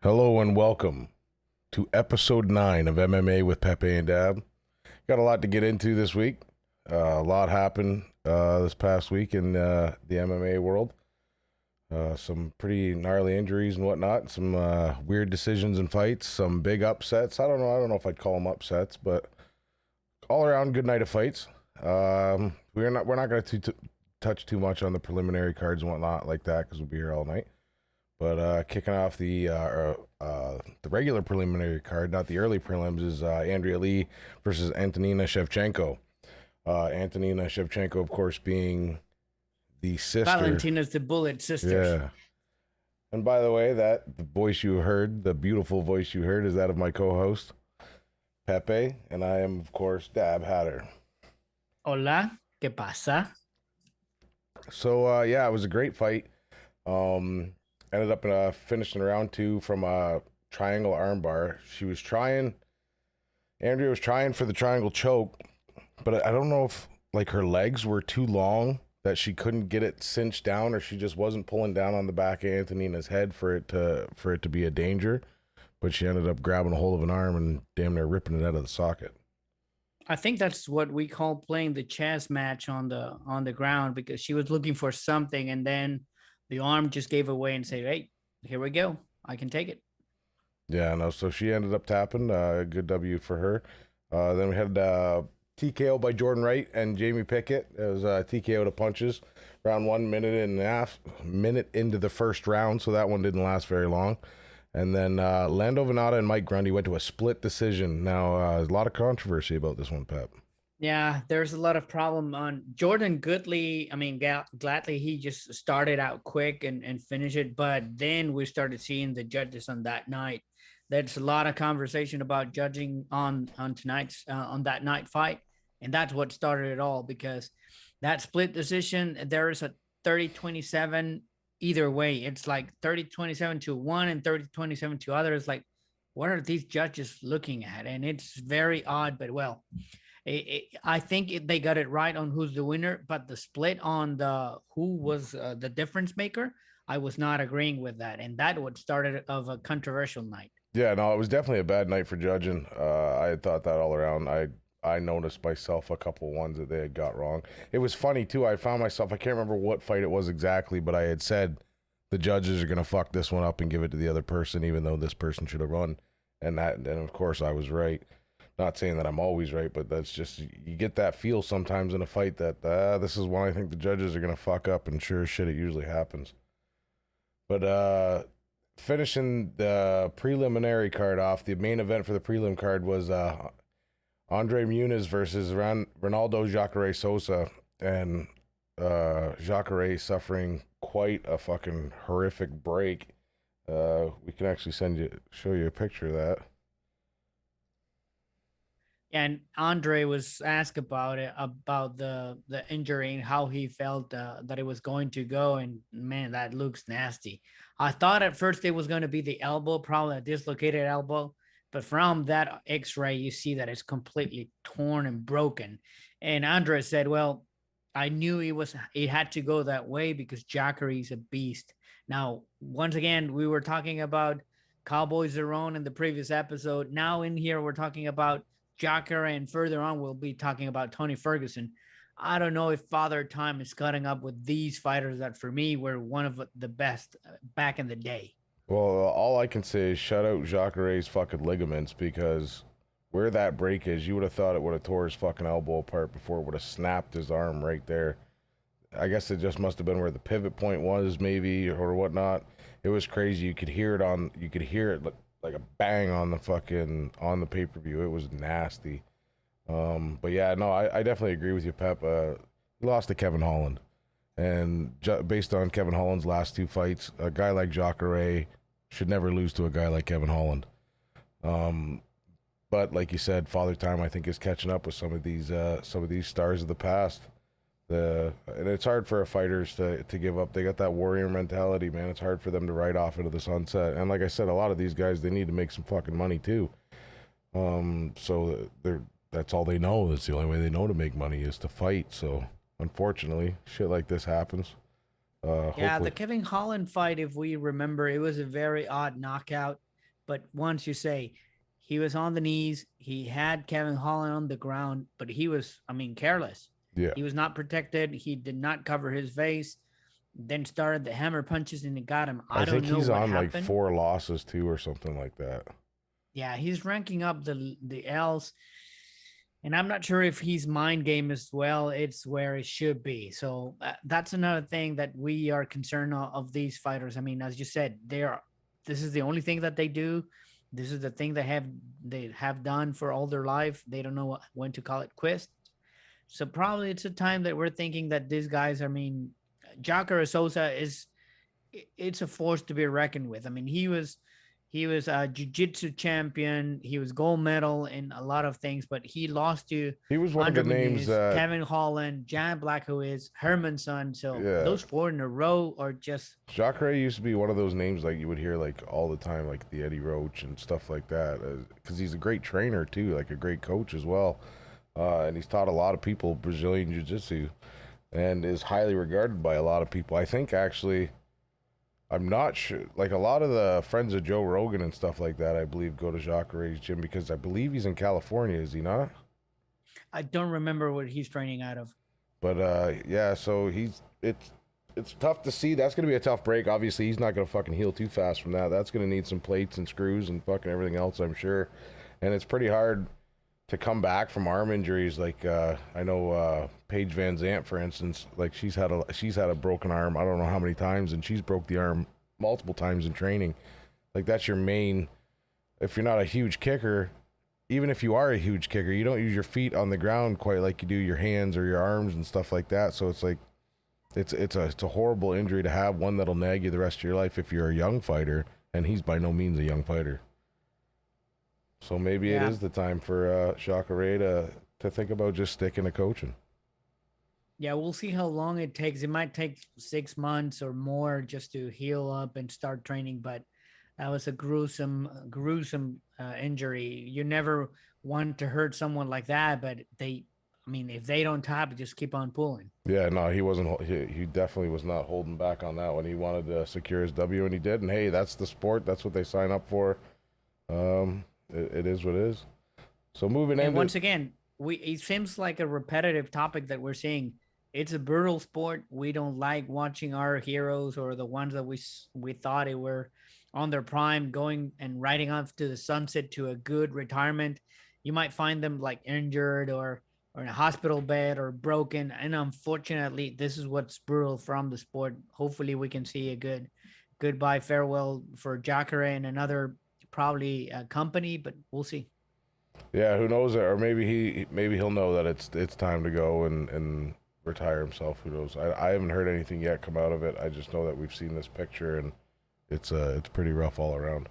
Hello and welcome to episode 9 of MMA with Pepe and Dab. Got a lot to get into this week. A lot happened this past week in the MMA world. Some pretty gnarly injuries and whatnot. Some weird decisions and fights. Some big upsets. I don't know if I'd call them upsets, but all around good night of fights. We're not going to touch too much on the preliminary cards and whatnot like that because we'll be here all night. But kicking off the regular preliminary card, not the early prelims, is Andrea Lee versus Antonina Shevchenko. Antonina Shevchenko, of course, being the sister. Valentina's the Bullet sisters. Yeah. And by the way, the voice you heard, the beautiful voice you heard, is that of my co-host, Pepe, and I am, of course, Dab Hatter. Hola, ¿qué pasa? So, yeah, it was a great fight. Ended up finishing round 2 from a triangle armbar. Andrea was trying for the triangle choke, but I don't know if like her legs were too long that she couldn't get it cinched down, or she just wasn't pulling down on the back of Antonina's head for it to be a danger. But she ended up grabbing a hold of an arm and damn near ripping it out of the socket. I think that's what we call playing the chess match on the ground, because she was looking for something and then the arm just gave away and said, "Hey, here we go. I can take it." Yeah, no. So she ended up tapping. Good W for her. Then we had TKO by Jordan Wright and Jamie Pickett. It was TKO to punches. Round 1 minute into the first round, so that one didn't last very long. And then Lando Venata and Mike Grundy went to a split decision. Now, there's a lot of controversy about this one, Pep. Yeah, there's a lot of problem on Jordan Goodley. I mean, gladly he just started out quick and finished it, but then we started seeing the judges on that night. There's a lot of conversation about judging on tonight's on that night fight, and that's what started it all, because that split decision, there is a 30-27 either way. It's like 30-27 to one and 30-27 to others. Like, what are these judges looking at? And it's very odd, but well, I think they got it right on who's the winner, but the split on the who was the difference maker, I was not agreeing with that, and that what started of a controversial night. Yeah, no, it was definitely a bad night for judging. I had thought that all around. I noticed myself a couple ones that they had got wrong. It was funny too. I found myself, I can't remember what fight it was exactly, but I had said the judges are gonna fuck this one up and give it to the other person, even though this person should have run. And of course I was right. Not saying that I'm always right, but that's just, you get that feel sometimes in a fight that this is one I think the judges are gonna fuck up, and sure as shit it usually happens. But finishing the preliminary card off, the main event for the prelim card was Andre Muniz versus Ronaldo Jacares Sosa, and Jacares suffering quite a fucking horrific break. We can actually show you a picture of that. And Andre was asked about it, about the injury and how he felt that it was going to go, and man, that looks nasty. I thought at first it was going to be the elbow, probably a dislocated elbow, but from that X-ray, you see that it's completely torn and broken. And Andre said, "Well, I knew it had to go that way because Jacare is a beast." Now, once again, we were talking about Cowboy Cerrone in the previous episode. Now in here, we're talking about Jacare, and further on, we'll be talking about Tony Ferguson. I don't know if Father Time is cutting up with these fighters that, for me, were one of the best back in the day. Well, all I can say is shout out Jacare's fucking ligaments, because where that break is, you would have thought it would have tore his fucking elbow apart before it would have snapped his arm right there. I guess it just must have been where the pivot point was, maybe, or whatnot. It was crazy. You could hear it like a bang on the pay-per-view. It was nasty. But yeah, no, I definitely agree with you, Pep. He lost to Kevin Holland, and based on Kevin Holland's last 2 fights, a guy like Jacare should never lose to a guy like Kevin Holland. But like you said, Father Time, I think, is catching up with some of these stars of the past. And it's hard for fighters to give up. They got that warrior mentality, man. It's hard for them to ride off into the sunset. And like I said, a lot of these guys, they need to make some fucking money too. So that's all they know. That's the only way they know to make money, is to fight. So unfortunately, shit like this happens. Yeah, the Kevin Holland fight, if we remember, it was a very odd knockout. But once you say he was on the knees, he had Kevin Holland on the ground, but he was, I mean, careless. Yeah. He was not protected. He did not cover his face. Then started the hammer punches and it got him. I don't think know he's what on like happened. 4 losses too or something like that. Yeah, he's ranking up the L's. And I'm not sure if his mind game as well, it's where it should be. So that's another thing that we are concerned of these fighters. I mean, as you said, this is the only thing that they do. This is the thing they have done for all their life. They don't know when to call it quits. So probably it's a time that we're thinking that these guys, I mean, Jacare Souza it's a force to be reckoned with. I mean, he was a jiu-jitsu champion. He was gold medal in a lot of things, but he lost to He was one of Andre the names that Kevin Holland, Jan Blachowicz, Hermanson. So yeah. those 4 in a row are just. Jacare used to be one of those names like you would hear like all the time, like the Eddie Roach and stuff like that, because he's a great trainer too, like a great coach as well, and he's taught a lot of people Brazilian jiu-jitsu, and is highly regarded by a lot of people. I think actually, I'm not sure, like a lot of the friends of Joe Rogan and stuff like that, I believe, go to Jacare's gym because I believe he's in California, is he not? I don't remember what he's training out of. But yeah, so it's tough to see. That's gonna be a tough break. Obviously, he's not gonna fucking heal too fast from that. That's gonna need some plates and screws and fucking everything else, I'm sure. And it's pretty hard to come back from arm injuries. Like I know Paige Van Zant, for instance, like she's had a broken arm. I don't know how many times, and she's broke the arm multiple times in training. Like that's your main. If you're not a huge kicker, even if you are a huge kicker, you don't use your feet on the ground quite like you do your hands or your arms and stuff like that. So it's like it's a horrible injury to have, one that'll nag you the rest of your life if you're a young fighter, and he's by no means a young fighter. So maybe it is the time for Jacare to think about just sticking to coaching. Yeah, we'll see how long it takes. It might take 6 months or more just to heal up and start training, but that was a gruesome injury. You never want to hurt someone like that, but I mean, if they don't tap, just keep on pulling. Yeah, no, he wasn't. He definitely was not holding back on that one. He wanted to secure his W, and he did. And hey, that's the sport. That's what they sign up for. It is what it is. So moving in. And once again, it seems like a repetitive topic that we're seeing. It's a brutal sport. We don't like watching our heroes or the ones that we thought they were on their prime going and riding off to the sunset to a good retirement. You might find them like injured or in a hospital bed or broken. And unfortunately, this is what's brutal from the sport. Hopefully we can see a good goodbye farewell for Jacare and another probably company, but we'll see. Yeah, who knows? Or maybe he'll know that it's time to go and retire himself. Who knows? I haven't heard anything yet come out of it. I just know that we've seen this picture and it's pretty rough all around.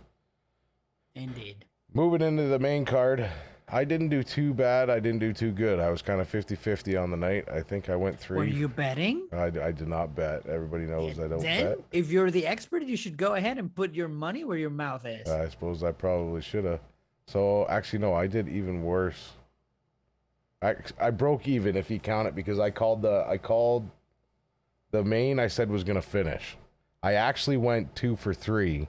Indeed. Moving into the main card, I didn't do too bad. I didn't do too good. I was kind of 50-50 on the night. I think I went 3. Were you betting? I did not bet. Everybody knows I don't bet. If you're the expert, you should go ahead and put your money where your mouth is. I suppose I probably should have. So actually, no, I did even worse. I broke even if you count it because I called the main I said was gonna finish. I actually went 2 for 3.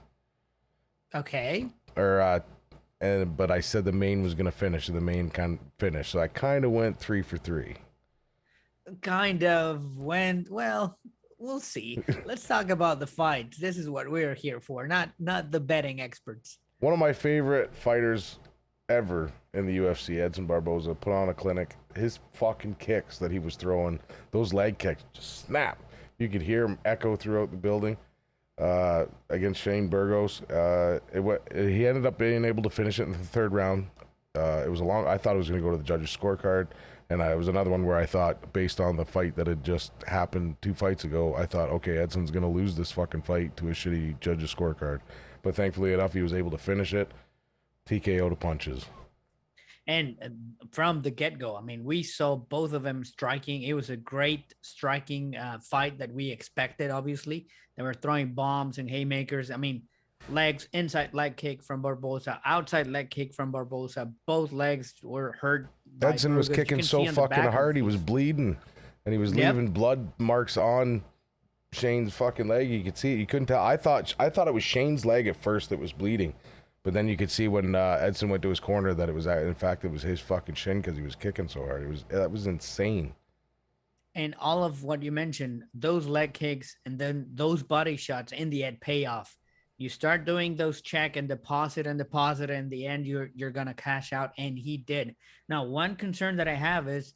Okay. But I said the main was gonna finish, and the main kind of finished. So I kind of went 3 for 3. Kind of went well. We'll see. Let's talk about the fights. This is what we're here for, not the betting experts. One of my favorite fighters ever in the UFC, Edson Barboza, put on a clinic. His fucking kicks that he was throwing, those leg kicks, just snap. You could hear him echo throughout the building. Against Shane Burgos, he ended up being able to finish it in the 3rd round. It was I thought it was going to go to the judges' scorecard, and it was another one where I thought, based on the fight that had just happened 2 fights ago, I thought, okay, Edson's going to lose this fucking fight to a shitty judges' scorecard. But thankfully enough, he was able to finish it. TKO to punches. And from the get-go, I mean, we saw both of them striking. It was a great striking fight that we expected, obviously. They were throwing bombs and haymakers. I mean, legs, inside leg kick from Barboza, outside leg kick from Barboza. Both legs were hurt. Edson was kicking so fucking hard, he was bleeding. And he was leaving blood marks on Shane's fucking leg. You could see it. You couldn't tell. I thought it was Shane's leg at first that was bleeding. But then you could see when Edson went to his corner that it was, in fact, it was his fucking shin because he was kicking so hard. That was insane. And all of what you mentioned, those leg kicks and then those body shots in the end pay off. You start doing those check and deposit, and in the end you're gonna cash out, and he did. Now, one concern that I have is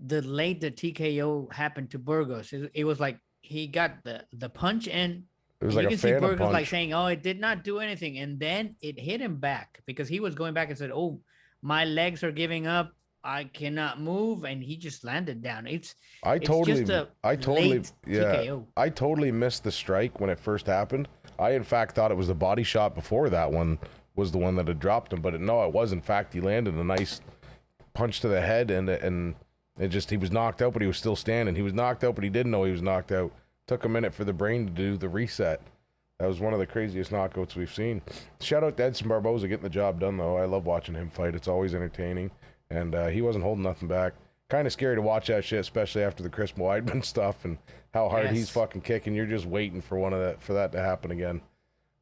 the TKO happened to Burgos. It was like he got the punch, and It was you like can a see phantom Burgos punch. like saying, "Oh, it did not do anything," and then it hit him back because he was going back and said, "Oh, my legs are giving up. I cannot move," and he just landed down. It's just a late TKO. I totally missed the strike when it first happened. I, in fact, thought it was the body shot before that one was the one that had dropped him, but no, it was. In fact, he landed a nice punch to the head, and it just, he was knocked out, but he was still standing. He was knocked out, but he didn't know he was knocked out. Took a minute for the brain to do the reset. That was one of the craziest knockouts we've seen. Shout out to Edson Barboza getting the job done, though. I love watching him fight. It's always entertaining, and he wasn't holding nothing back. Kind of scary to watch that shit, especially after the Chris Weidman stuff and how hard he's fucking kicking. You're just waiting for for that to happen again.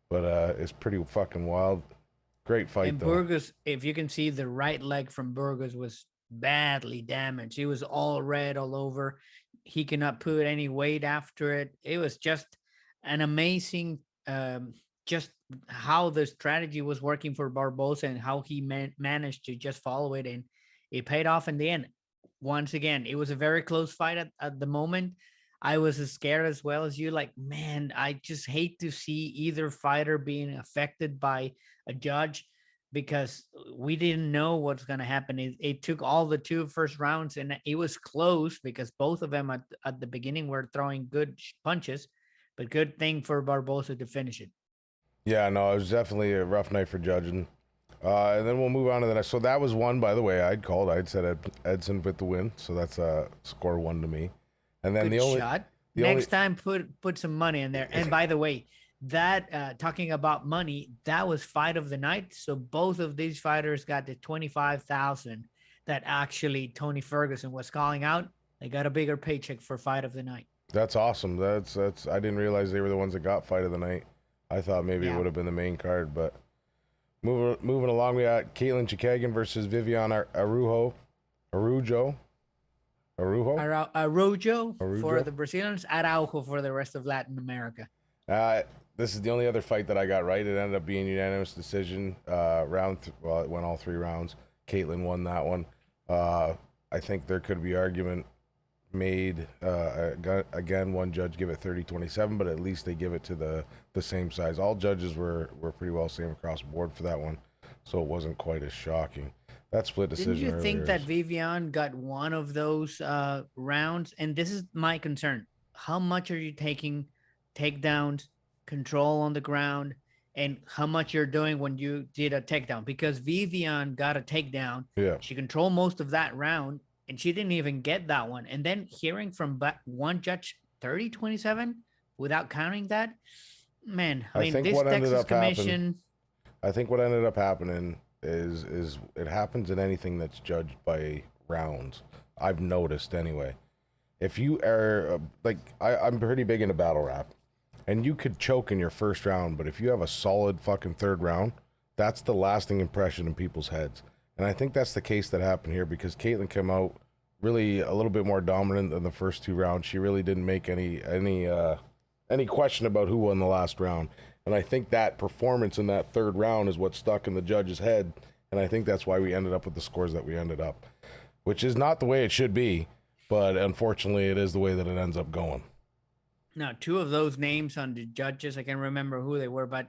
But it's pretty fucking wild. Great fight, and though. Burgos, if you can see, the right leg from Burgos was badly damaged. He was all red all over. He cannot put any weight after it. It was just an amazing, just how the strategy was working for Barbosa and how he managed to just follow it, and it paid off in the end. Once again, it was a very close fight at the moment. I was as scared as well as you. Like, man, I just hate to see either fighter being affected by a judge because we didn't know what's going to happen. It took all the two first rounds, and it was close because both of them at the beginning were throwing good punches, but good thing for Barbosa to finish it. Yeah, no, it was definitely a rough night for judging. And then we'll move on to the next. So that was one, by the way, I'd said Edson with the win. So that's score 1 to me. And then Good shot. Next time, put some money in there. And by the way, that talking about money, that was fight of the night. So both of these fighters got the 25,000 that actually Tony Ferguson was calling out. They got a bigger paycheck for fight of the night. That's awesome. That's I didn't realize they were the ones that got fight of the night. I thought maybe it would have been the main card, but moving along, we got Caitlyn Chikagan versus Viviana Araujo for the Brazilians, Araujo for the rest of Latin America. This is the only other fight that I got right. It ended up being unanimous decision. It went all 3 rounds. Caitlyn won that one. I think there could be argument made. Again, one judge give it 30-27, but at least they give it to the same size. All judges were pretty well same across the board for that one, so it wasn't quite as shocking. That split decision. Didn't you think that Vivian got one of those rounds? And this is my concern. How much are you taking takedowns, control on the ground, and how much you're doing when you did a takedown? Because Vivian got a takedown. Yeah. She controlled most of that round, and she didn't even get that one. And then hearing from one judge 30-27 without counting that, man, I mean, this Texas commission. I think what ended up happening is it happens in anything that's judged by rounds. I've noticed anyway. If you are I'm pretty big into battle rap, and you could choke in your first round, but if you have a solid fucking third round, that's the lasting impression in people's heads. And I think that's the case that happened here, because Caitlyn came out really a little bit more dominant than the first 2 rounds. She really didn't make any question about who won the last round. And I think that performance in that third round is what stuck in the judge's head. And I think that's why we ended up with the scores that we ended up, which is not the way it should be. But unfortunately, it is the way that it ends up going. Now, 2 of those names on the judges, I can't remember who they were, but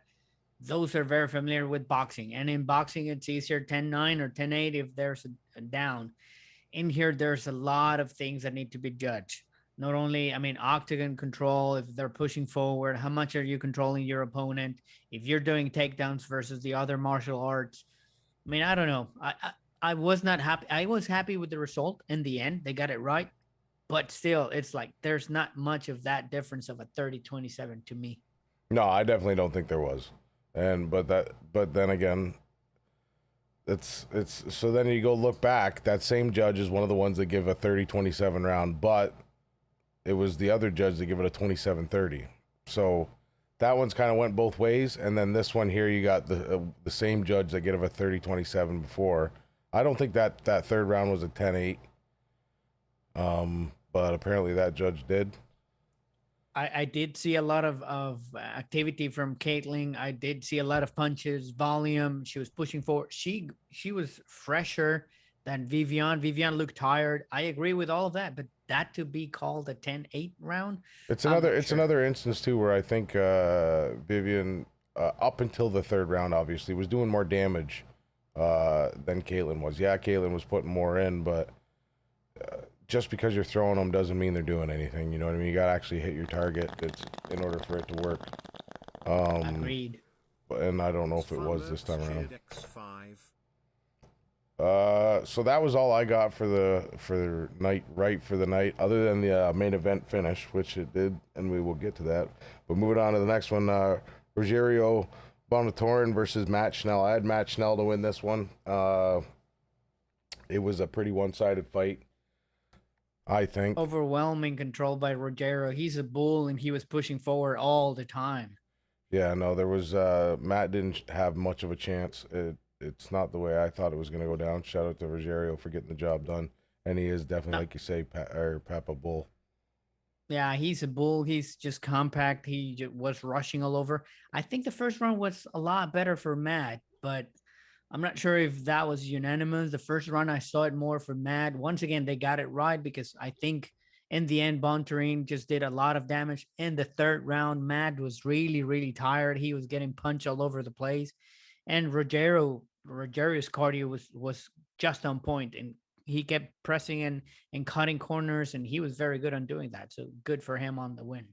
those are very familiar with boxing. And in boxing, it's easier 10-9 or 10-8 if there's a down. In here, there's a lot of things that need to be judged. Not only, I mean, octagon control, if they're pushing forward, how much are you controlling your opponent? If you're doing takedowns versus the other martial arts. I mean, I don't know. I was not happy. I was happy with the result in the end. They got it right. But still, it's like there's not much of that difference of a 30-27 to me. No, I definitely don't think there was. But then again, it's so then you go look back, that same judge is one of the ones that give a 30-27 round, but it was the other judge that give it a 27-30. So that one's kind of went both ways, and then this one here, you got the same judge that gave a 30-27 before. I don't think that third round was a 10-8, but apparently that judge did. I did see a lot of activity from Caitlyn. I did see a lot of punches, volume. She was pushing forward. She was fresher than Viviana. Viviana looked tired. I agree with all of that, but that to be called a 10-8 round. It's another instance too where I think Vivian up until the third round obviously was doing more damage than Caitlyn was. Yeah, Caitlyn was putting more in, but just because you're throwing them doesn't mean they're doing anything. You know what I mean? You got to actually hit your target. It's in order for it to work. Agreed. And I don't know if it was this time around. So that was all I got for the night, other than the main event finish, which it did, and we will get to that. But moving on to the next one, Rogerio Bonatorin versus Matt Schnell. I had Matt Schnell to win this one. It was a pretty one-sided fight, I think. Overwhelming control by Rogerio. He's a bull, and he was pushing forward all the time. Yeah, no, there was Matt didn't have much of a chance. It's not the way I thought it was going to go down. Shout out to Rogerio for getting the job done. And he is definitely, like you say, Papa Bull. Yeah, he's a bull. He's just compact. He was rushing all over. I think the first round was a lot better for Matt, but I'm not sure if that was unanimous. The first round, I saw it more for Matt. Once again, they got it right because I think in the end, Bontorin just did a lot of damage. In the third round, Matt was really, really tired. He was getting punched all over the place. And Rogerio's cardio was just on point, and he kept pressing in and cutting corners, and he was very good on doing that. So good for him on the win.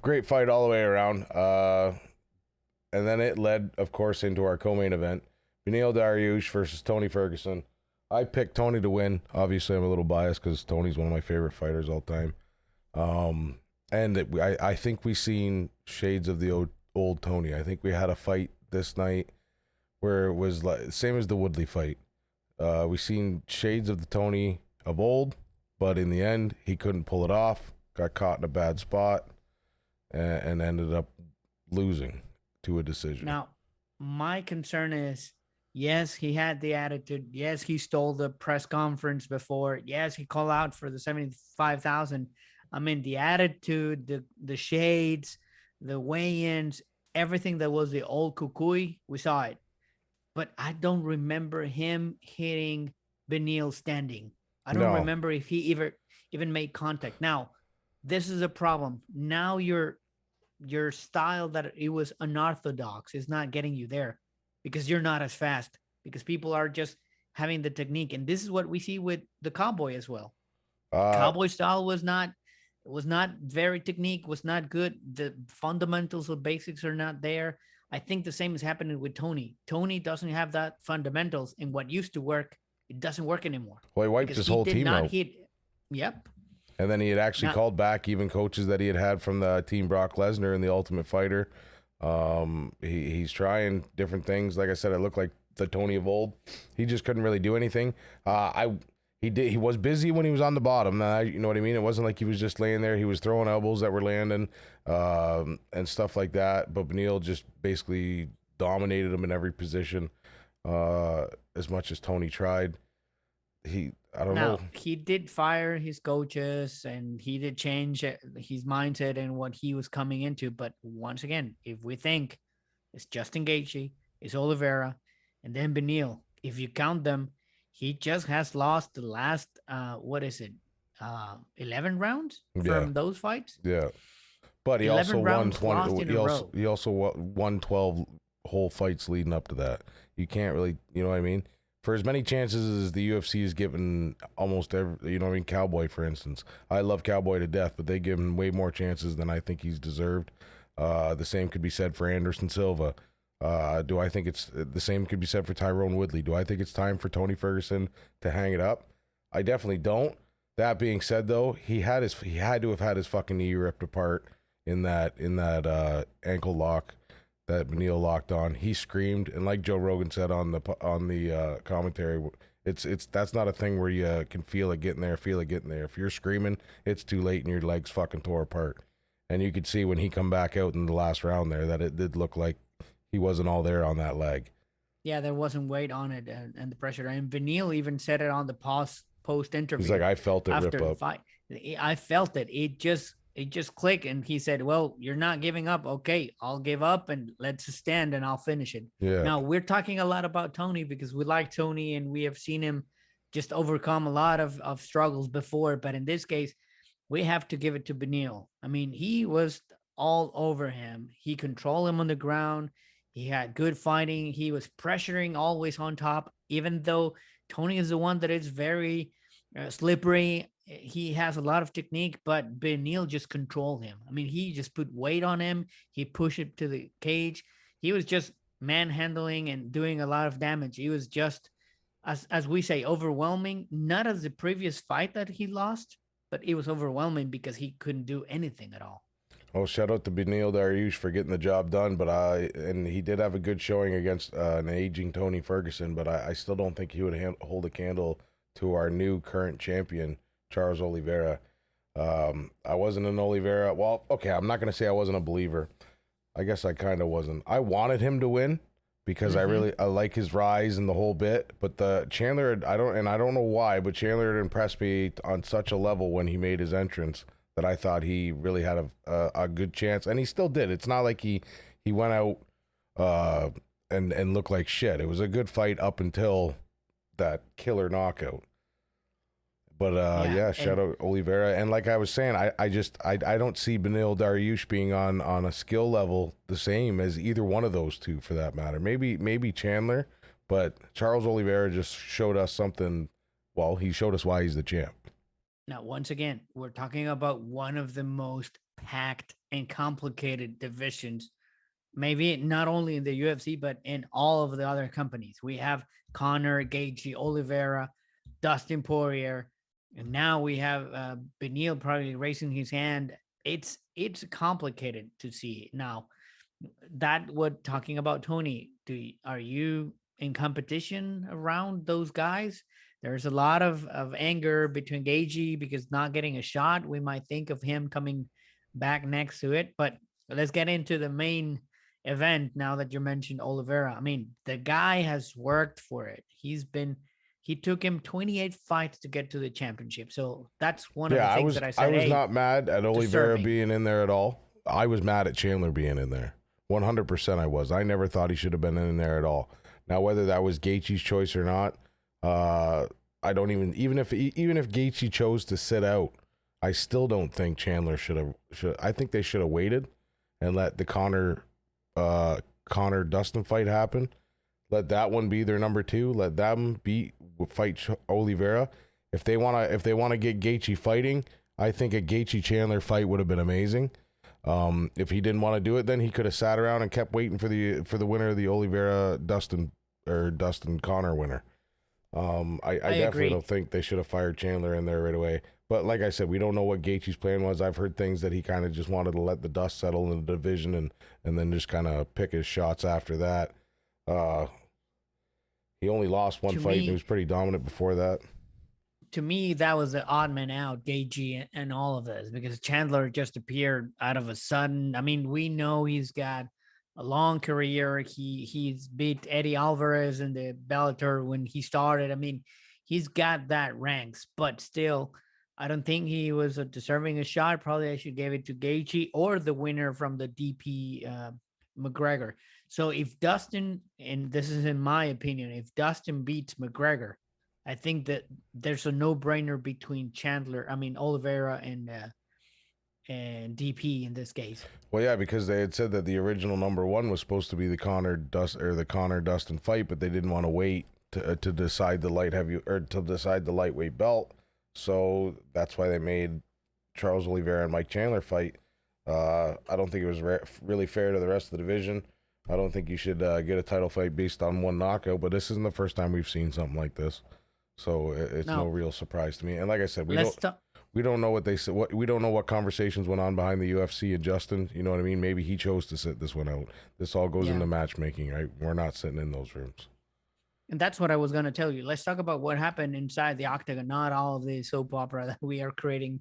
Great fight all the way around. And then it led, of course, into our co-main event. Beneil Dariush versus Tony Ferguson. I picked Tony to win. Obviously, I'm a little biased because Tony's one of my favorite fighters all time. I think we've seen shades of the old Tony. I think we had a fight this night where it was like same as the Woodley fight. We seen shades of the Tony of old, but in the end, he couldn't pull it off. Got caught in a bad spot, and ended up losing to a decision. Now, my concern is, yes, he had the attitude. Yes, he stole the press conference before. Yes, he called out for the 75,000. I mean, the attitude, the shades, the weigh-ins, everything that was the old Kukui, we saw it. But I don't remember him hitting Beneil standing. I don't remember if he even made contact. Now, this is a problem. Now your style that it was unorthodox is not getting you there because you're not as fast, because people are just having the technique. And this is what we see with the Cowboy as well. Cowboy style was not very technique, was not good. The fundamentals of basics are not there. I think the same is happening with Tony. Tony doesn't have that fundamentals, and what used to work, it doesn't work anymore. Well, he wiped his whole team out. Yep. And then he had actually called back even coaches that he had from the team Brock Lesnar and the Ultimate Fighter. He's trying different things. Like I said, it looked like the Tony of old. He just couldn't really do anything. He was busy when he was on the bottom. You know what I mean? It wasn't like he was just laying there. He was throwing elbows that were landing and stuff like that. But Beneil just basically dominated him in every position as much as Tony tried. I don't know. He did fire his coaches and he did change his mindset and what he was coming into. But once again, if we think it's Justin Gaethje, it's Oliveira, and then Beneil, if you count them, he just has lost the last, 11 rounds from those fights? Yeah. But he also won 20. He also won 12 whole fights leading up to that. You can't really, you know what I mean? For as many chances as the UFC has given almost every, you know what I mean? Cowboy, for instance. I love Cowboy to death, but they give him way more chances than I think he's deserved. The same could be said for Anderson Silva. Do I think it's the same could be said for Tyrone Woodley? Do I think it's time for Tony Ferguson to hang it up? I definitely don't. That being said, though, he had to have had his fucking knee ripped apart in that ankle lock that Beneil locked on. He screamed, and like Joe Rogan said on the commentary, that's not a thing where you can feel it getting there. If you're screaming, it's too late and your legs fucking tore apart. And you could see when he come back out in the last round there that it did look like he wasn't all there on that leg. Yeah, there wasn't weight on it and the pressure. And Vanille even said it on the post He's like, interview I felt it after rip the up. fight. I felt it. It just clicked, and he said, "Well, you're not giving up. Okay, I'll give up, and let's stand, and I'll finish it." Yeah. Now we're talking a lot about Tony because we like Tony, and we have seen him just overcome a lot of struggles before. But in this case, we have to give it to Benil. I mean, he was all over him. He controlled him on the ground. He had good fighting. He was pressuring always on top, even though Tony is the one that is very slippery. He has a lot of technique, but Benil just controlled him. I mean, he just put weight on him. He pushed him to the cage. He was just manhandling and doing a lot of damage. He was just, as we say, overwhelming. Not as the previous fight that he lost, but it was overwhelming because he couldn't do anything at all. Oh, shout out to Benil Dariush for getting the job done, but and he did have a good showing against an aging Tony Ferguson, but I still don't think he would hold a candle to our new current champion, Charles Oliveira. I wasn't an Oliveira. Well, okay, I'm not gonna say I wasn't a believer. I guess I kind of wasn't. I wanted him to win because I like his rise and the whole bit. But the Chandler, I don't know why, but Chandler impressed me on such a level when he made his entrance that I thought he really had a good chance, and he still did. It's not like he went out and looked like shit. It was a good fight up until that killer knockout. But yeah, shout out Oliveira. And like I was saying, I don't see Benil Dariush being on a skill level the same as either one of those two for that matter. Maybe Chandler, but Charles Oliveira just showed us something. Well, he showed us why he's the champ. Now, once again, we're talking about one of the most packed and complicated divisions, maybe not only in the UFC, but in all of the other companies. We have Conor, Gaethje, Oliveira, Dustin Poirier, and now we have Benil probably raising his hand. It's complicated to see. Now, that what talking about Tony, are you in competition around those guys? There's a lot of anger between Gaethje because not getting a shot. We might think of him coming back next to it, but let's get into the main event now that you mentioned Oliveira. I mean, the guy has worked for it. He took him 28 fights to get to the championship. So that's one of the things that I said. I was not mad at Oliveira deserving. being in there at all. I was mad at Chandler being in there. 100% I was. I never thought he should have been in there at all. Now, whether that was Gaethje's choice or not, I don't even if Gaethje chose to sit out, I still don't think Chandler should. I think they should have waited and let the Conor Dustin fight happen. Let that one be their number two. Let them fight Oliveira. If they wanna get Gaethje fighting, I think a Gaethje Chandler fight would have been amazing. If he didn't want to do it, then he could have sat around and kept waiting for the winner of the Oliveira Dustin Conor winner. I definitely don't think they should have fired Chandler in there right away. But like I said, we don't know what Gaethje's plan was. I've heard things that he kind of just wanted to let the dust settle in the division and then just kind of pick his shots after that. He only lost one fight and he was pretty dominant before that. To me, that was the odd man out, Gaethje and all of this, because Chandler just appeared out of a sudden. I mean, we know he's got a long career. He's beat Eddie Alvarez in the Bellator when he started. I mean, he's got that ranks, but still, I don't think he was deserving a shot. Probably I should give it to Gaethje or the winner from the DP McGregor. So if Dustin, and this is in my opinion, if Dustin beats McGregor, I think that there's a no-brainer between Oliveira and DP in this case. Well, yeah, because they had said that the original number one was supposed to be the Conor Dustin fight, but they didn't want to wait to decide the lightweight belt. So that's why they made Charles Oliveira and Mike Chandler fight. I don't think it was really fair to the rest of the division. I don't think you should get a title fight based on one knockout, but this isn't the first time we've seen something like this. So it's no real surprise to me. And like I said, we don't know what they said. We don't know what conversations went on behind the UFC and Justin. You know what I mean? Maybe he chose to sit this one out. This all goes into matchmaking, right? We're not sitting in those rooms. And that's what I was going to tell you. Let's talk about what happened inside the octagon, not all of the soap opera that we are creating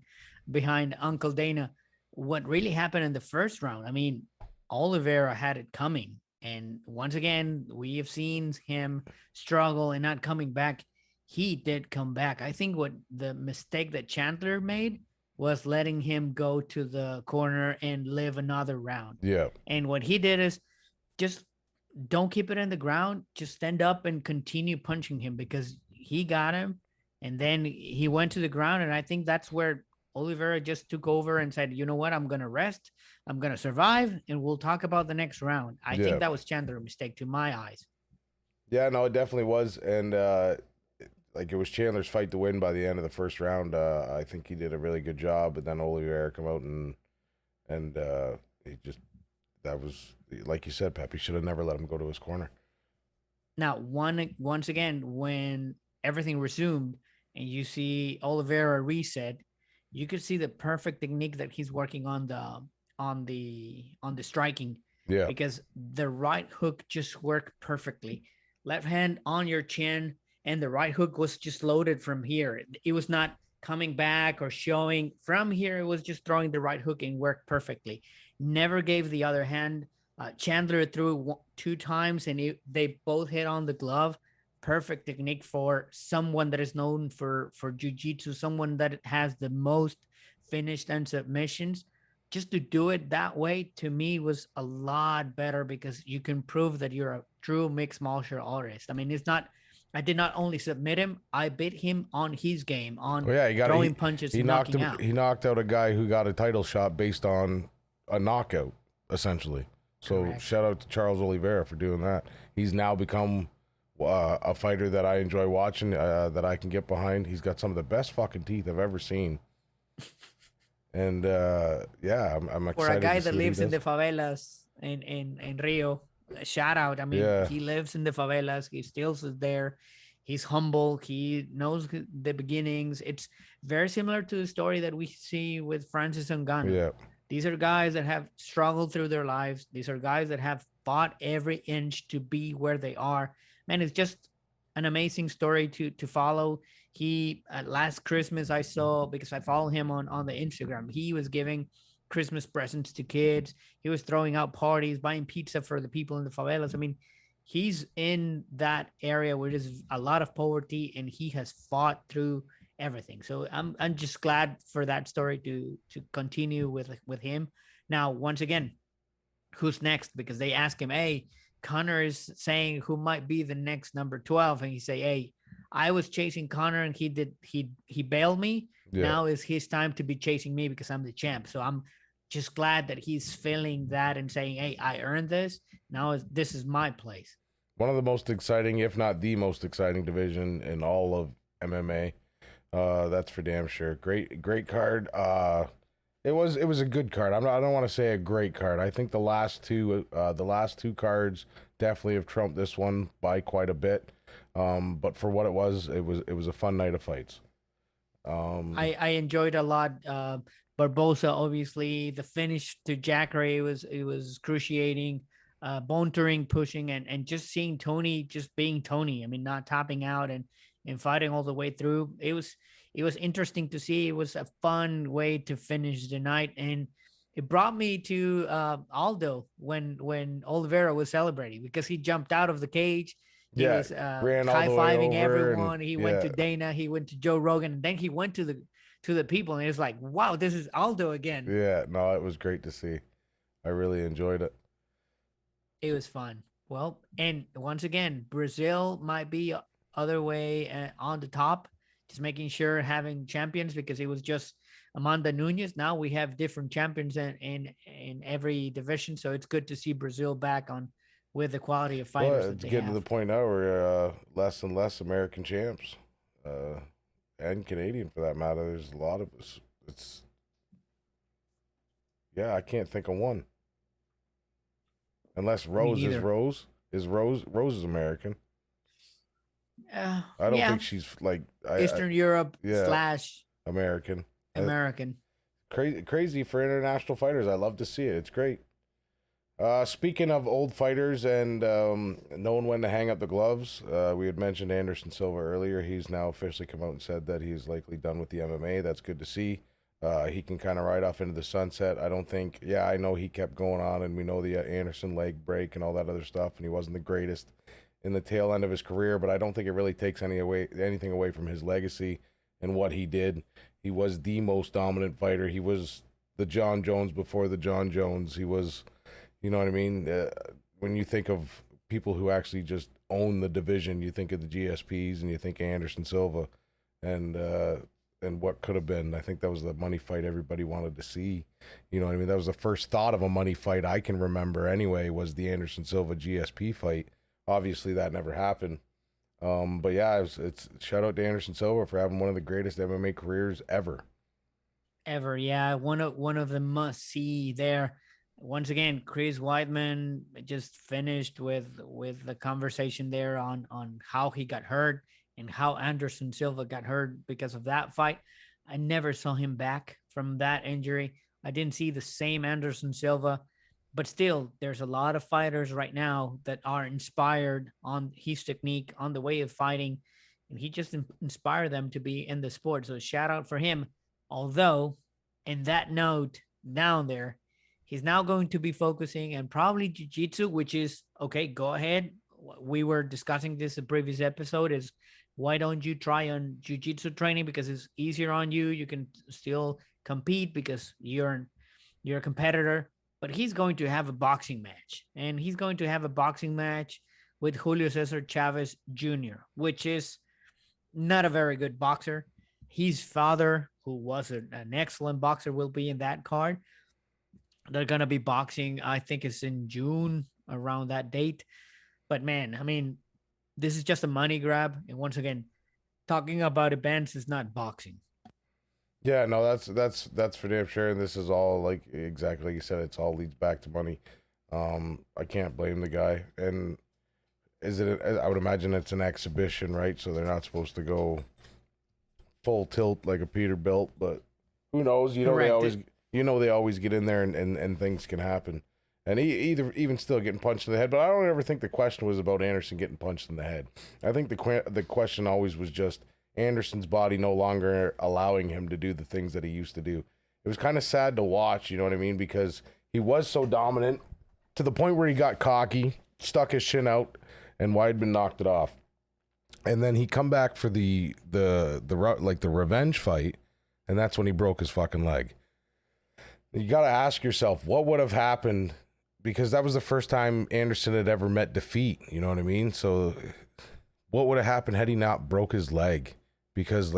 behind Uncle Dana. what really happened in the first round. I mean, Oliveira had it coming. And once again, we have seen him struggle and not coming back. He did come back. I think what the mistake that Chandler made was letting him go to the corner and live another round. Yeah. And what he did is just don't keep it in the ground. Just stand up and continue punching him because he got him. And then he went to the ground. And I think that's where Oliveira just took over and said, you know what? I'm going to rest. I'm going to survive. And we'll talk about the next round. I Yeah. think that was Chandler's mistake to my eyes. Yeah, no, it definitely was. And like it was Chandler's fight to win by the end of the first round. I think he did a really good job. But then Oliveira come out and he just, that was, like you said, Pep, he should have never let him go to his corner. Now, once again, when everything resumed and you see Oliveira reset, you could see the perfect technique that he's working on the striking. Yeah. Because the right hook just worked perfectly. Left hand on your chin, and the right hook was just loaded from here. It was not coming back or showing from here. It was just throwing the right hook and worked perfectly. Never gave the other hand. Chandler threw 2 times, and they both hit on the glove. Perfect technique for someone that is known for jiu-jitsu, someone that has the most finished and submissions. Just to do it that way, to me, was a lot better because you can prove that you're a true mixed martial artist. I mean, it's not. I did not only submit him; I beat him on his game, on throwing punches, he and knocked knocking him. out. He knocked out a guy who got a title shot based on a knockout, essentially. So Correct. shout out to Charles Oliveira for doing that. He's now become a fighter that I enjoy watching, that I can get behind. He's got some of the best fucking teeth I've ever seen. And yeah, I'm excited. For a guy to see that what he lives in the does. favelas in Rio, shout out. I mean, Yeah. he lives in the favelas. He still is there. He's humble. He knows the beginnings. It's very similar to the story that we see with Francis Ngannou. Yeah. These are guys that have struggled through their lives. These are guys that have fought every inch to be where they are. Man, it's just an amazing story to follow. He last Christmas I saw, because I follow him on the Instagram, he was giving Christmas presents to kids. He was throwing out parties, buying pizza for the people in the favelas. I mean, he's in that area where there's a lot of poverty, and he has fought through everything. So I'm just glad for that story to continue with him. Now, once again, who's next? Because they ask him, hey, Connor is saying who might be the next number 12, and he say, hey, I was chasing Connor and he bailed me. Yeah. Now is his time to be chasing me because I'm the champ. So I'm just glad that he's feeling that and saying, hey, I earned this. Now this is my place. One of the most exciting, if not the most exciting division in all of MMA. That's for damn sure. Great card. It was a good card. I don't want to say a great card. I think the last two cards definitely have trumped this one by quite a bit. But for what it was a fun night of fights. I enjoyed a lot. Barbosa, obviously, the finish to Jacares was cruciating. Bontering, pushing, and just seeing Tony just being Tony. I mean, not topping out and fighting all the way through. It was interesting to see. It was a fun way to finish the night, and it brought me to Aldo when Oliveira was celebrating, because he jumped out of the cage. He Yeah, was ran all high the way fiving over everyone. and He went to yeah. Dana. He went to Joe Rogan, and then he went to the people, and it's like, wow, this is Aldo again. Yeah, no, it was great to see. I really enjoyed it. It was fun. Well, and once again, Brazil might be other way on the top, just making sure having champions, because it was just Amanda Nunez. Now we have different champions in every division, so it's good to see Brazil back on with the quality of fighters Well, that it's they getting to have. the point now where less and less American champs, and Canadian for that matter. There's a lot of us. It's yeah, I can't think of one. Unless Rose is neither. Rose. Rose is American. I don't Yeah, think she's like Eastern Europe yeah, / American. American. Crazy for international fighters. I love to see it. It's great. Speaking of old fighters and knowing when to hang up the gloves, we had mentioned Anderson Silva earlier. He's now officially come out and said that he's likely done with the MMA. That's good to see. He can kind of ride off into the sunset. I don't think. Yeah, I know he kept going on, and we know the Anderson leg break and all that other stuff, and he wasn't the greatest in the tail end of his career. But I don't think it really takes anything away from his legacy and what he did. He was the most dominant fighter. He was the John Jones before the John Jones. He was, you know what I mean. When you think of people who actually just own the division, you think of the GSPs and you think Anderson Silva, and what could have been. I think that was the money fight everybody wanted to see. You know what I mean? That was the first thought of a money fight I can remember anyway, was the Anderson Silva GSP fight. Obviously that never happened. But yeah, it's shout out to Anderson Silva for having one of the greatest MMA careers ever. Ever, yeah. One of the must see there. Once again, Chris Weidman just finished with the conversation there on how he got hurt and how Anderson Silva got hurt because of that fight. I never saw him back from that injury. I didn't see the same Anderson Silva, but still, there's a lot of fighters right now that are inspired on his technique, on the way of fighting, and he just inspired them to be in the sport. So shout out for him. Although, in that note down there, he's now going to be focusing on probably jiu-jitsu, which is okay. Go ahead. We were discussing this in previous episode. Is why don't you try on jiu-jitsu training, because it's easier on you. You can still compete because you're a competitor. But he's going to have a boxing match, and he's going to have a boxing match with Julio Cesar Chavez Jr., which is not a very good boxer. His father, who was an excellent boxer, will be in that card. They're going to be boxing, I think it's in June, around that date. But man, I mean, this is just a money grab. And once again, talking about events is not boxing. Yeah, no, that's for damn sure. And this is all like exactly like you said. It's all leads back to money. I can't blame the guy. And is it? I would imagine it's an exhibition, right? So they're not supposed to go full tilt like a Peterbilt. But who knows? Correct. They always get in there, and things can happen. And even still getting punched in the head. But I don't ever think the question was about Anderson getting punched in the head. I think the question always was just Anderson's body no longer allowing him to do the things that he used to do. It was kind of sad to watch, you know what I mean? Because he was so dominant to the point where he got cocky, stuck his chin out, and Weidman knocked it off. And then he come back for the revenge fight, and that's when he broke his fucking leg. You got to ask yourself, what would have happened? Because that was the first time Anderson had ever met defeat, you know what I mean? So what would have happened had he not broke his leg? Because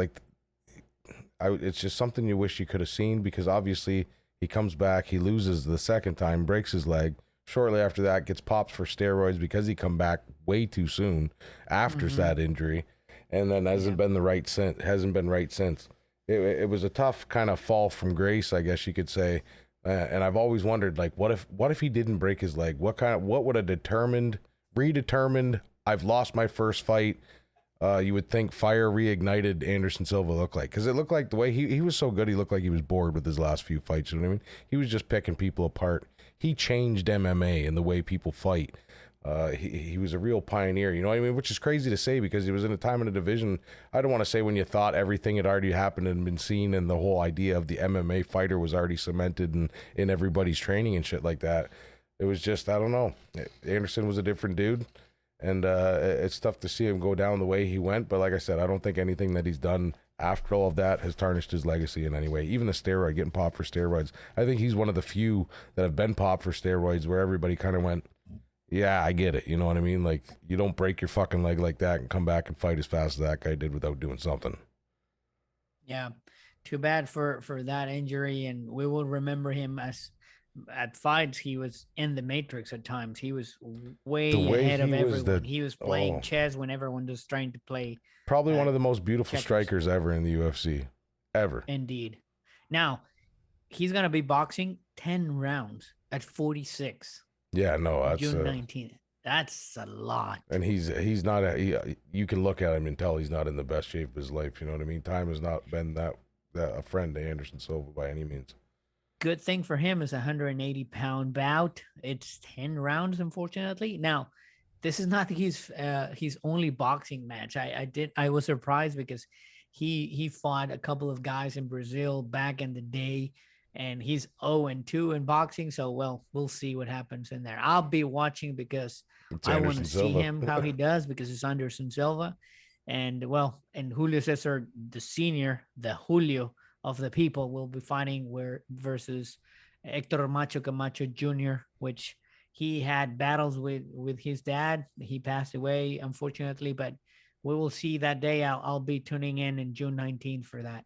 it's just something you wish you could have seen, because obviously he comes back, he loses the second time, breaks his leg. Shortly after that, gets popped for steroids because he come back way too soon after that injury, and then hasn't been right since. It was a tough kind of fall from grace, I guess you could say. And I've always wondered, like, what if he didn't break his leg? What would a redetermined, I've lost my first fight, you would think fire reignited Anderson Silva look like? Because it looked like the way he was so good, he looked like he was bored with his last few fights. You know what I mean? He was just picking people apart. He changed MMA and the way people fight. He was a real pioneer, you know what I mean? Which is crazy to say, because he was in a time in a division. I don't want to say when you thought everything had already happened and been seen, and the whole idea of the MMA fighter was already cemented in everybody's training and shit like that. It was just, I don't know. Anderson was a different dude, and it's tough to see him go down the way he went. But like I said, I don't think anything that he's done after all of that has tarnished his legacy in any way. Even the steroid, getting popped for steroids. I think he's one of the few that have been popped for steroids where everybody kind of went, yeah, I get it. You know what I mean? Like, you don't break your fucking leg like that and come back and fight as fast as that guy did without doing something. Yeah. Too bad for that injury. And we will remember him as at fights. He was in the matrix at times. He was way ahead of everyone. He was playing chess when everyone was trying to play. Probably one of the most beautiful checkers. strikers ever in the UFC. Ever. Indeed. Now, he's going to be boxing 10 rounds at 46. Yeah, no, that's June 19th. That's a lot. And he's not you can look at him and tell he's not in the best shape of his life. You know what I mean? Time has not been that a friend to Anderson Silva by any means. Good thing for him is a 180-pound bout. It's 10 rounds, unfortunately. Now, this is not his only boxing match. I was surprised because He fought a couple of guys in Brazil back in the day, and he's 0-2 in boxing. So well, we'll see what happens in there. I'll be watching because It's I want to Anderson see Silva. him how he does, because it's Anderson Silva, and well, and Julio Cesar, the senior, the Julio of the people, will be fighting where versus Hector Macho Camacho Jr., which he had battles with his dad. He passed away, unfortunately, but we will see that day. I'll be tuning in June 19th for that.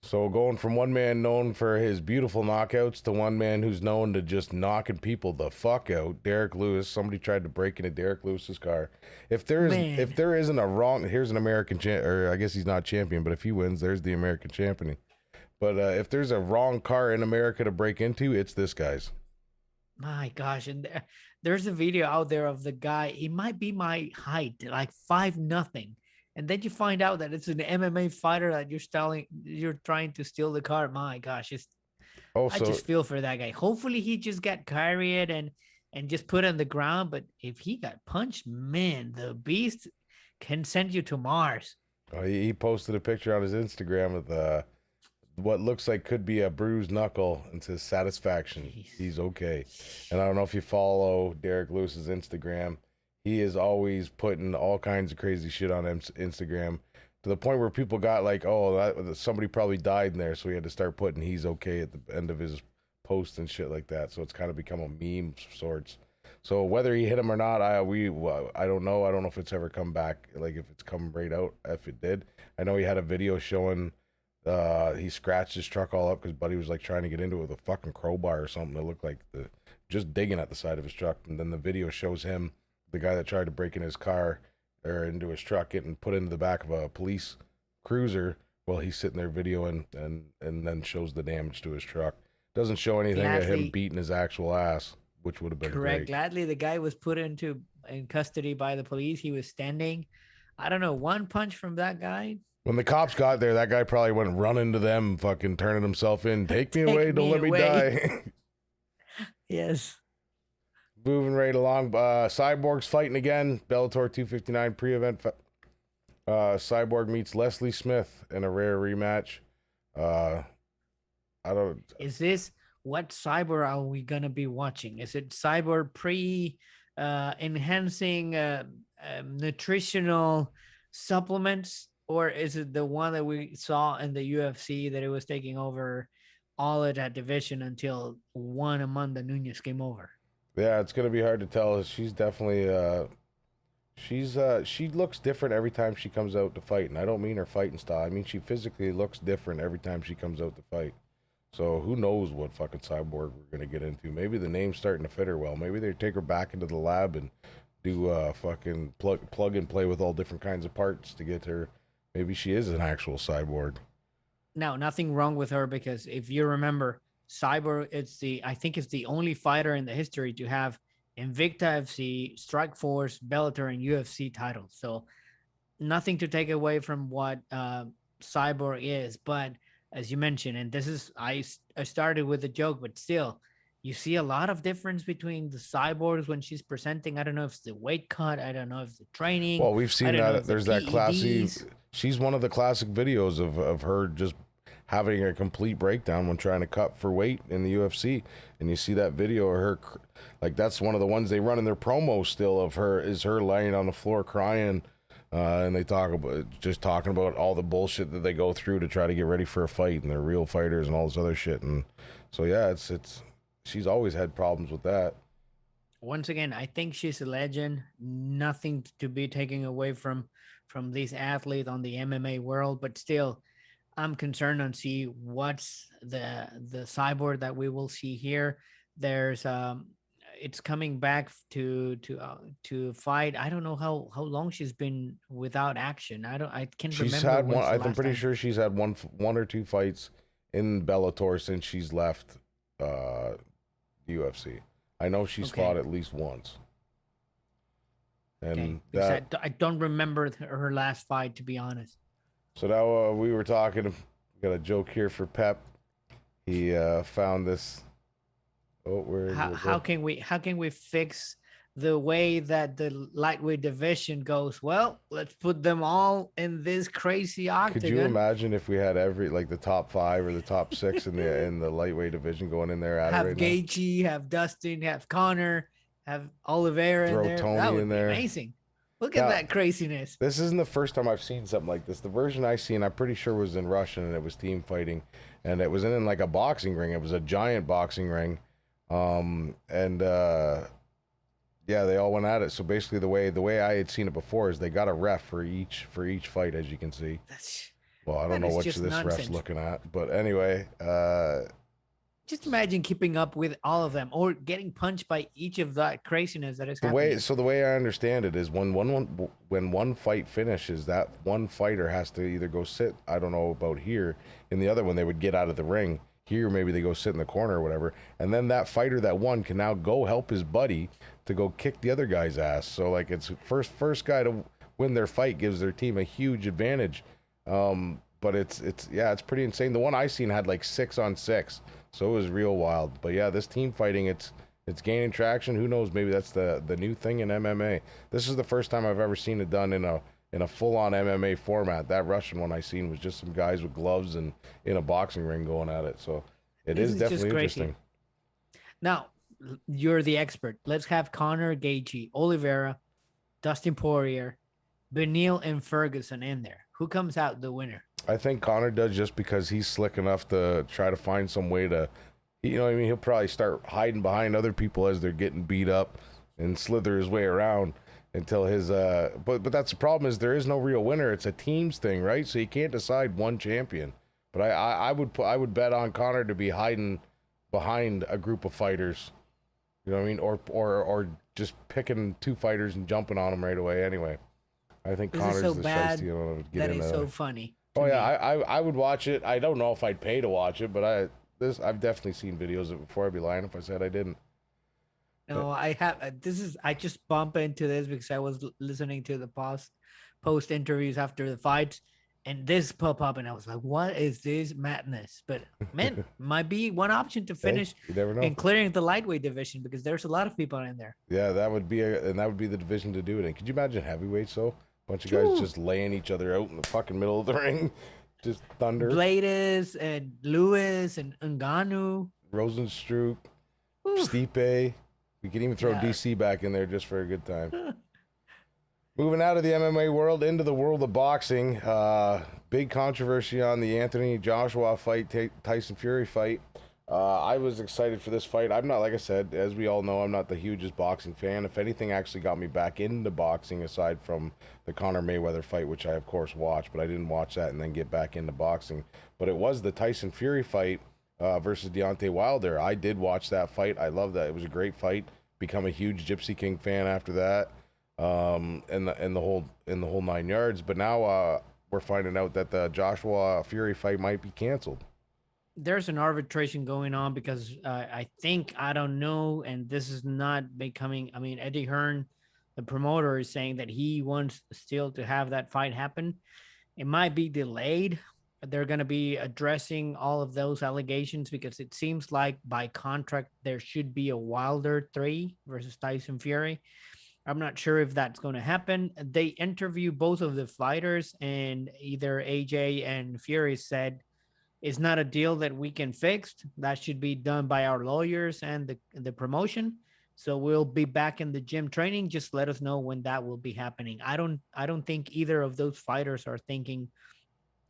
So going from one man known for his beautiful knockouts to one man who's known to just knocking people the fuck out, Derrick Lewis. Somebody tried to break into Derrick Lewis's car. If there isn't a wrong, here's an American or I guess he's not champion, but if he wins, there's the American champion. But if there's a wrong car in America to break into, it's this guy's. My gosh, and there's a video out there of the guy. He might be my height, like 5'0", and then you find out that it's an MMA fighter that you're trying to steal the car. My gosh, I just feel for that guy. Hopefully he just got carried and just put on the ground. But if he got punched, man, the beast can send you to Mars. He posted a picture on his Instagram with what looks like could be a bruised knuckle, and says satisfaction. Jeez. He's okay. And I don't know if you follow Derrick Lewis's Instagram. He is always putting all kinds of crazy shit on Instagram, to the point where people got like, oh, somebody probably died in there, so he had to start putting he's okay at the end of his post and shit like that. So it's kind of become a meme of sorts. So whether he hit him or not, I don't know. I don't know if it's ever come back, like if it's come right out. If it did, I know he had a video showing he scratched his truck all up because Buddy was like trying to get into it with a fucking crowbar or something that looked like just digging at the side of his truck. And then the video shows him, the guy that tried to break in his car or into his truck, getting put into the back of a police cruiser while he's sitting there videoing, and then shows the damage to his truck. Doesn't show anything of him beating his actual ass, which would have been correct. Great. Gladly, the guy was put in custody by the police. He was standing. I don't know, one punch from that guy. When the cops got there, that guy probably went running to them, fucking turning himself in. Take me away, don't let me die. Yes. Moving right along. Cyborg's fighting again. Bellator 259 pre-event. Cyborg meets Leslie Smith in a rare rematch. Is this what Cyborg are we gonna be watching? Is it Cyborg enhancing nutritional supplements, or is it the one that we saw in the UFC that it was taking over all of that division until one Amanda Nunes came over? Yeah, it's gonna be hard to tell. She's definitely she looks different every time she comes out to fight, and I don't mean her fighting style. I mean she physically looks different every time she comes out to fight. So who knows what fucking Cyborg we're gonna get into? Maybe the name's starting to fit her well. Maybe they take her back into the lab and do fucking plug and play with all different kinds of parts to get her. Maybe she is an actual cyborg. No, nothing wrong with her, because if you remember, Cyborg, I think it's the only fighter in the history to have Invicta FC, Strikeforce, Bellator, and UFC titles. So nothing to take away from what Cyborg is. But as you mentioned, and this is, I started with a joke, but still, you see a lot of difference between the Cyborgs when she's presenting. I don't know if it's the weight cut. I don't know if it's the training. Well, we've seen that. There's that classic. She's one of the classic videos of her just having a complete breakdown when trying to cut for weight in the UFC. And you see that video of her, like that's one of the ones they run in their promo still of her, is her laying on the floor crying. And they talking about all the bullshit that they go through to try to get ready for a fight, and they're real fighters and all this other shit. And so, yeah, she's always had problems with that. Once again, I think she's a legend. Nothing to be taken away from these athletes on the MMA world, but still, I'm concerned on see what's the Cyborg that we will see here. There's it's coming back to fight. I don't know how long she's been without action. I can't remember. She's had one. I'm pretty sure she's had one or two fights in Bellator since she's left UFC. I know she's fought at least once. And I don't remember her last fight, to be honest. So now we were talking. Got a joke here for Pep. He found this. Oh, how can we fix the way that the lightweight division goes, well, let's put them all in this crazy Could you octagon. imagine if we had every like the top 5 or the top 6 in the lightweight division going in there at it Have right now? Gaethje, have Dustin, have Connor, have Oliveira in Throw there. That Tony in would be there. amazing. Look at Now, that craziness. this isn't the first time I've seen something like this. The version I seen, I'm pretty sure was in Russian, and it was team fighting, and it was in like a boxing ring. It was a giant boxing ring, and yeah, they all went at it. So basically, the way I had seen it before is they got a ref for each fight, as you can see. That's Well, I don't that know is what just this ref's nonsense. looking at, but anyway, Just imagine keeping up with all of them or getting punched by each of that craziness that is happening. the way I understand it is when one fight finishes, that one fighter has to either go sit. I don't know about here. In the other one, they would get out of the ring. Here, maybe they go sit in the corner or whatever, and then that fighter that won can now go help his buddy to go kick the other guy's ass. So like it's first guy to win their fight gives their team a huge advantage. But it's pretty insane. The one I seen had like 6-on-6, so it was real wild. But yeah, this team fighting, it's gaining traction. Who knows? Maybe that's the new thing in MMA. This is the first time I've ever seen it done in a full-on MMA format. That Russian one I seen was just some guys with gloves and in a boxing ring going at it. So it This is is just definitely crazy. interesting. Now, you're the expert. Let's have Connor, Gaethje, Oliveira, Dustin Poirier, Beneil, and Ferguson in there. Who comes out the winner? I think Connor does just because he's slick enough to try to find some way to, you know what I mean? He'll probably start hiding behind other people as they're getting beat up and slither his way around until his, but that's the problem is there is no real winner. It's a teams thing, right? So you can't decide one champion. But I would bet on Connor to be hiding behind a group of fighters, you know what I mean? Or just picking 2 fighters and jumping on them right away anyway. I think This is Connor's so the bad shiesty one to get that in is there. so funny. Oh to yeah, me. I would watch it. I don't know if I'd pay to watch it, but I've definitely seen videos of it before. I'd be lying if I said I didn't. No, I have. I just bump into this because I was listening to the post interviews after the fights, and this pop up, and I was like, "What is this madness?" But man, might be one option to Hey, finish you never know. in clearing the lightweight division because there's a lot of people in there. Yeah, that would be the division to do it in. Could you imagine heavyweights though? Bunch of guys Whew. just laying each other out in the fucking middle of the ring, just thunder. Bladis and Lewis and Ngannou. Rosenstruck, Whew. Stipe. We could even throw Yeah. DC back in there just for a good time. Moving out of the MMA world into the world of boxing, big controversy on the Anthony Joshua fight, Tyson Fury fight. I was excited for this fight. I'm not, like I said, as we all know, I'm not the hugest boxing fan. If anything actually got me back into boxing, aside from the Conor Mayweather fight, which I of course watched, but I didn't watch that and then get back into boxing. But it was the Tyson Fury fight versus Deontay Wilder. I did watch that fight. I love that. It was a great fight. Become a huge Gypsy King fan after that. And the whole 9 yards. But now we're finding out that the Joshua Fury fight might be canceled. There's an arbitration going on because I don't know, and this is not becoming. I mean, Eddie Hearn, the promoter, is saying that he wants still to have that fight happen. It might be delayed. They're going to be addressing all of those allegations because it seems like by contract there should be a Wilder 3 versus Tyson Fury. I'm not sure if that's going to happen. They interview both of the fighters, and either AJ and Fury said it's not a deal that we can fix. That should be done by our lawyers and the promotion. So we'll be back in the gym training. Just let us know when that will be happening. I don't think either of those fighters are thinking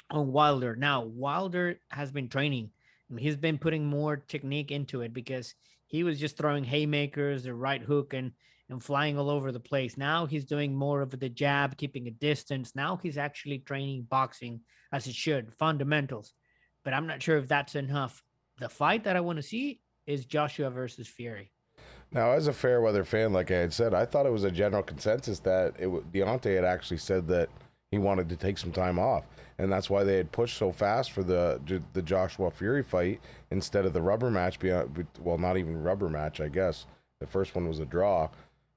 on Wilder. Now, Wilder has been training. He's been putting more technique into it because he was just throwing haymakers, the right hook, and flying all over the place. Now he's doing more of the jab, keeping a distance. Now he's actually training boxing as it should, fundamentals. But I'm not sure if that's enough. The fight that I want to see is Joshua versus Fury. Now, as a Fairweather fan, like I had said, I thought it was a general consensus that Deontay had actually said that he wanted to take some time off, and that's why they had pushed so fast for the Joshua Fury fight instead of the rubber match. Well, not even rubber match, I guess. The first one was a draw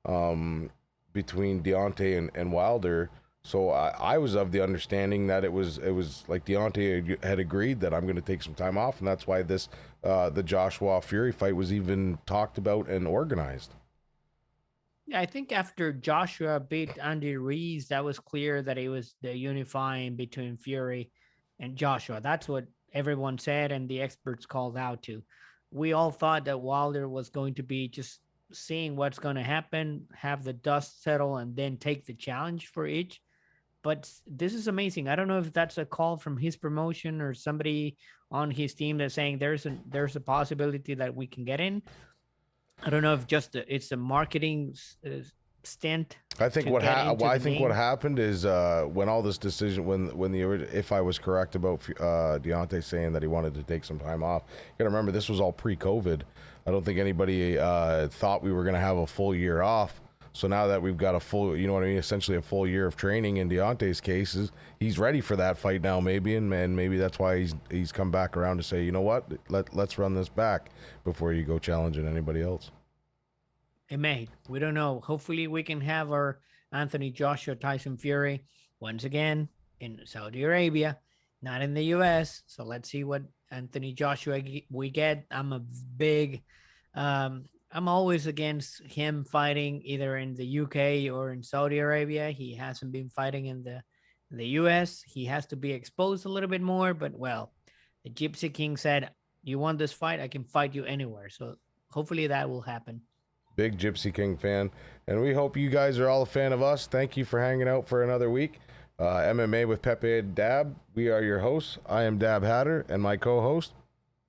between Deontay and Wilder. So I was of the understanding that it was like Deontay had agreed that I'm going to take some time off, and that's why this the Joshua Fury fight was even talked about and organized. Yeah, I think after Joshua beat Andy Ruiz, that was clear that it was the unifying between Fury and Joshua. That's what everyone said, and the experts called out to. We all thought that Wilder was going to be just seeing what's going to happen, have the dust settle, and then take the challenge for each. But this is amazing. I don't know if that's a call from his promotion or somebody on his team that's saying there's a possibility that we can get in. I don't know if just it's a marketing stint I think to get into I the think what name. happened is when all this decision, when the if I was correct about Deontay saying that he wanted to take some time off, you got to remember this was all pre-COVID. I don't think anybody thought we were going to have a full year off. So now that we've got a full, you know what I mean, essentially a full year of training in Deontay's cases, he's ready for that fight now, maybe, and maybe that's why he's come back around to say, you know what, let's run this back before you go challenging anybody else. It may. We don't know. Hopefully, we can have our Anthony Joshua Tyson Fury once again in Saudi Arabia, not in the U.S. So let's see what Anthony Joshua we get. I'm a big. I'm always against him fighting either in the UK or in Saudi Arabia. He hasn't been fighting in the US. He has to be exposed a little bit more. But well, the Gypsy King said, "You want this fight? I can fight you anywhere." So hopefully that will happen. Big Gypsy King fan, and we hope you guys are all a fan of us. Thank you for hanging out for another week. MMA with Pepe Dab. We are your hosts. I am Dab Hatter, and my co-host.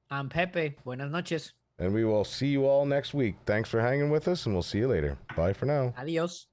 I'm Pepe. Buenas noches. And we will see you all next week. Thanks for hanging with us, and we'll see you later. Bye for now. Adios.